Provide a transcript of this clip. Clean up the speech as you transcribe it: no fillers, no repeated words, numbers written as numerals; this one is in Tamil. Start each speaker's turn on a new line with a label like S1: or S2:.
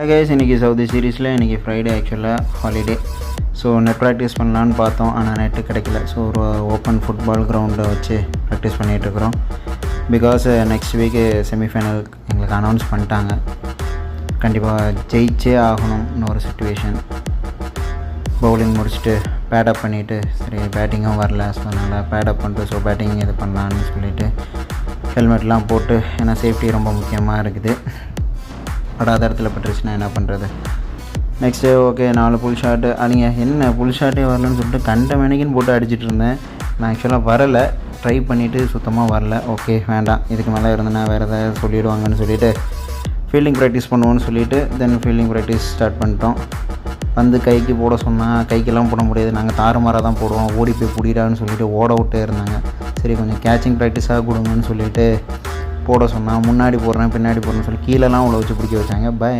S1: கைஸ் இன்றைக்கி சவுதி சீரீஸில் இன்றைக்கி ஃப்ரைடே ஆக்சுவலாக ஹாலிடே. ஸோ நெட் ப்ராக்டிஸ் பண்ணலான்னு பார்த்தோம், ஆனால் நெட்டு கிடைக்கல. ஸோ ஒரு ஓப்பன் ஃபுட்பால் கிரவுண்டை வச்சு ப்ராக்டிஸ் பண்ணிகிட்ருக்குறோம். பிகாஸ் நெக்ஸ்ட் வீக்கு செமிஃபைனல் எங்களுக்கு அனௌன்ஸ் பண்ணிட்டாங்க. கண்டிப்பாக ஜெயிச்சே ஆகணும்னு ஒரு சுச்சுவேஷன். பவுலிங் முடிச்சுட்டு பேடப் பண்ணிவிட்டு, சரி பேட்டிங்கும் வரல, ஸோ அதனால் பேடப் பண்ணிட்டு ஸோ பேட்டிங் இது பண்ணலான்னு சொல்லிவிட்டு ஹெல்மெட்லாம் போட்டு, ஏன்னா சேஃப்டி ரொம்ப முக்கியமாக இருக்குது. படாத இடத்துல பட்டுருச்சுன்னா என்ன பண்ணுறது. நெக்ஸ்ட்டு ஓகே 4 புல் ஷாட்டு அடிங்க. என்ன புல் ஷாட்டே வரலன்னு சொல்லிட்டு கண்ட மேனிக்குன்னு போட்டு அடிச்சிட்டு இருந்தேன். நான் ஆக்சுவலாக வரலை, ட்ரை பண்ணிவிட்டு சுத்தமாக வரல. ஓகே வேண்டாம், இதுக்கு மேலே இருந்தேன்னா வேறு எதாவது சொல்லிவிடுவாங்கன்னு சொல்லிவிட்டு ஃபீல்டிங் ப்ராக்டிஸ் பண்ணுவோன்னு சொல்லிவிட்டு தென் ஃபீல்டிங் ப்ராக்டிஸ் ஸ்டார்ட் பண்ணிட்டோம். வந்து கைக்கு போட சொன்னால் கைக்கெல்லாம் போட முடியாது, நாங்கள் தாறுமாறாக தான் போடுவோம், ஓடி போய் பிடிடான்னு சொல்லிவிட்டு ஓட விட்டே இருந்தாங்க. சரி கொஞ்சம் கேச்சிங் ப்ராக்டிஸாக கொடுங்கன்னு சொல்லிவிட்டு போட சொன்னால் முன்னாடி போடுறேன் பின்னாடி போடுறேன்னு சொல்லி கீழெல்லாம் அவ்வளோ வச்சு பிடிக்க வச்சாங்க. பை.